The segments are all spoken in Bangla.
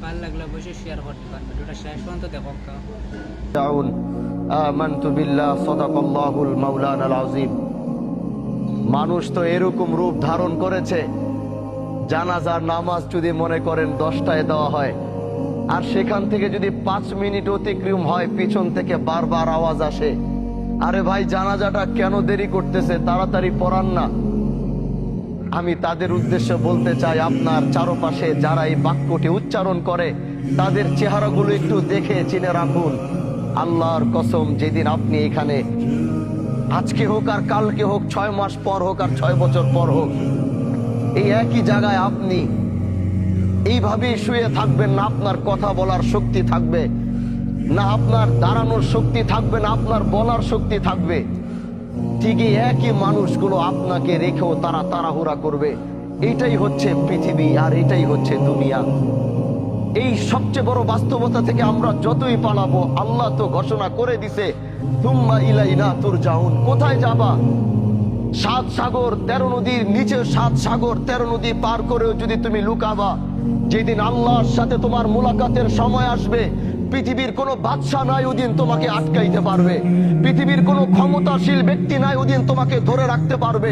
ভালো লাগলে অবশ্যই শেয়ার করতে পারবেন, ওটা শেষ পর্যন্ত দেখো। আমানতু বিল্লাহ সাদাকাল্লাহুল মাওলানাল আযীম। মানুষ তো এরকম রূপ ধারণ করেছে, জানাজার নামাজ যদি মনে করেন 10টায় দেওয়া হয়, আর সেখান থেকে যদি 5 মিনিট অতিক্রম হয় পিছন থেকে বারবার আওয়াজ আসে, আরে ভাই জানাজাটা কেন দেরি করতেছে, তাড়াতাড়ি পড়ান না। আমি তাদের উদ্দেশ্যে বলতে চাই, আপনার চারপাশে যারা এই বাক্যটি উচ্চারণ করে তাদের চেহারাগুলো একটু দেখে চিনে রাখুন। আল্লাহর কসম, যেদিন আপনি এখানে, আজকে হোক আর কালকে হোক, 6 মাস পর হোক আর 6 বছর পর হোক, এই একই জায়গায় আপনি এইভাবেই শুয়ে থাকবেন, না আপনার কথা বলার শক্তি থাকবে, না আপনার দাঁড়ানোর শক্তি থাকবে, না আপনার বলার শক্তি থাকবে। ঠিকই একই মানুষগুলো আপনাকে রেখেও তারা তাড়াহুড়া করবে। এটাই হচ্ছে পৃথিবী, আর এটাই হচ্ছে দুনিয়া। এই সবচেয়ে বড় বাস্তবতা থেকে আমরা যতই পালাবো, আল্লাহ তো ঘোষণা করে দিছে, তুম্মা ইলাইনা তুরজাউন। কোথায় যাবা? 7 সাগর 13 নদীর নিচে, 7 সাগর 13 নদী পার করেও যদি তুমি লুকাবা, যেদিন আল্লাহর সাথে তোমার মুলাকাতের সময় আসবে, পৃথিবীর কোনো বাদশা নাই ওদিন তোমাকে আটকাইতে পারবে, পৃথিবীর কোনো ক্ষমতাশীল ব্যক্তি নাই ওদিন তোমাকে ধরে রাখতে পারবে।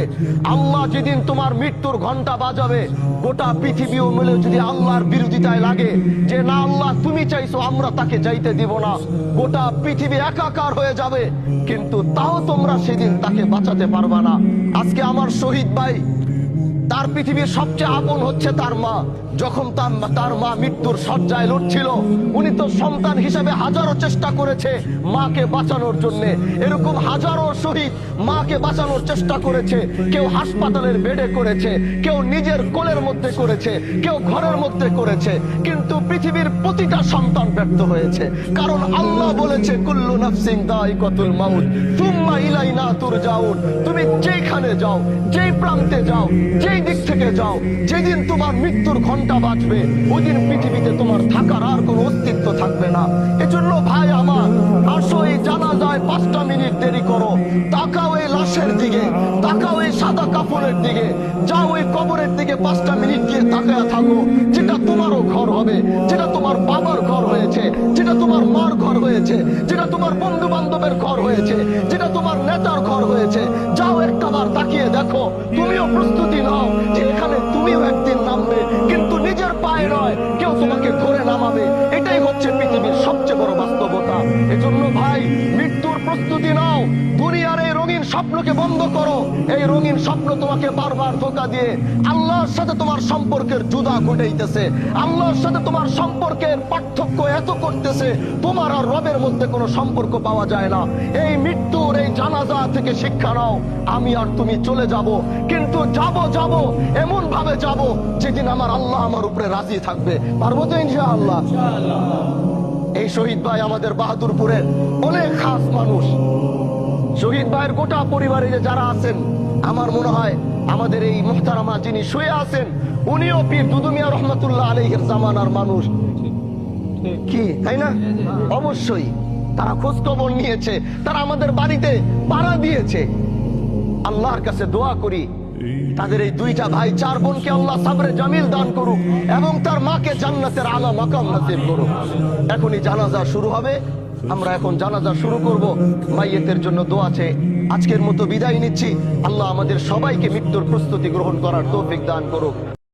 আল্লাহ যেদিন তোমার মৃত্যুর ঘন্টা বাজাবে, গোটা পৃথিবীও মিলে যদি আল্লাহর বিরোধিতায় লাগে যে না আল্লাহ তুমি চাইছো, আমরা তাকে যাইতে দিব না, গোটা পৃথিবী একাকার হয়ে যাবে, কিন্তু তাও তোমরা সেদিন তাকে বাঁচাতে পারবা না। আজকে আমার শহীদ ভাই, তার পৃথিবীর সবচেয়ে আপন হচ্ছে তার মা। যখন তার মা মৃত্যুর শয্যায় লড়ছিল, উনি তো সন্তান হিসেবে হাজারো চেষ্টা করেছে মাকে বাঁচানোর জন্য। এরকম হাজারো শহীদ মাকে বাঁচানোর চেষ্টা করেছে। কেউ হাসপাতালের বেডে করেছে, কেউ নিজের কোলের মধ্যে করেছে, কেউ ঘরের মধ্যে করেছে, কিন্তু পৃথিবীর প্রতিটা সন্তান ব্যর্থ হয়েছে। কারণ আল্লাহ বলেছে, কুল্লু নাফসিন যায়িকাতুল মাউত সুম্মা ইলাইনা তুরজাউন। তুমি যেখানে যাও, যেই প্রান্তে যাও, যেই দিক থেকে যাও, যেদিন তোমার মৃত্যুর ঘন্টা বাজবে, ওই দিন পৃথিবীতে তোমার থাকার আর কোনো অস্তিত্ব থাকবে না। এজন্য ভাই আমার, আসো এই জানাজায় 5টা মিনিট দেরি করো, তাকাও এই লাশের দিকে, তাকাও এই সাদা কাপড়ের দিকে, যাও ওই কবরের দিকে 5টা মিনিট গিয়ে তাকায়া থাকো। যেটা তোমারও ঘর হবে, যেটা তোমার বাবার ঘর হয়েছে, যেটা তোমার মার ঘর হয়েছে, যেটা তোমার বন্ধু বান্ধবের ঘর হয়েছে, যেটা তোমার নেতার ঘর হয়েছে, যাও একটাবার তাকিয়ে দেখো। তুমিও প্রস্তুতি নাও যে এখানে তুমিও একদিন নামবে, কিন্তু নিজের পায়ে নয়, কেউ তোমাকে ধরে নামাবে। এটাই হচ্ছে পৃথিবীর সবচেয়ে বড় বাস্তবতা। এজন্য ভাই, মৃত্যুর প্রস্তুতি নাও। দুনিয়ার এই রঙিন স্বপ্নকে বন্ধ করো। এই রঙিন স্বপ্ন তোমাকে বারবার ধোঁকা দিয়ে আল্লাহর সাথে তোমার সম্পর্কের জুদা ঘটাইতেছে। আল্লাহর সাথে তোমার সম্পর্কের পার্থক্য এত করতেছে, তোমার আর রবের মধ্যে কোনো সম্পর্ক পাওয়া যায় না। এই মৃত্যুর এই জানাজা থেকে শিক্ষা নাও। আমি আর তুমি চলে যাব, কিন্তু যাব এমন ভাবে যাব যেদিন আমার আল্লাহ আমার উপরে রাজি থাকবে। পারবো তো ইনশাআল্লাহ? এই শহীদ ভাই আমাদের বাহাদুরপুরের অনেক খাস মানুষ। শহীদ ভাইয়ের গোটা পরিবারে যে যারা আছেন, আমার মনে হয় আমাদের এই মুহতারামা যিনি শুয়ে আছেন, উনিও পীর দুদু মিয়া রহমাতুল্লাহ আলাইহির জামানার মানুষ, কি তাই না? অবশ্যই তারা খোঁজ খবর নিয়েছে, তারা আমাদের বাড়িতে পাড়া দিয়েছে। আল্লাহর কাছে দোয়া করি তাদের এই 2টা ভাই 4 বোনকে আল্লাহ সাবরে জামিল দান করুক এবং তার মাকে জান্নাতের আলা মাকাম নসিব করুক। এখনই জানাজা শুরু হবে, আমরা এখন জানাজা শুরু করব। মাইয়েতের জন্য দোয়া আছে। আজকের মতো বিদায় নিচ্ছি। আল্লাহ আমাদের সবাইকে মৃত্যুর প্রস্তুতি গ্রহণ করার তৌফিক দান করুক।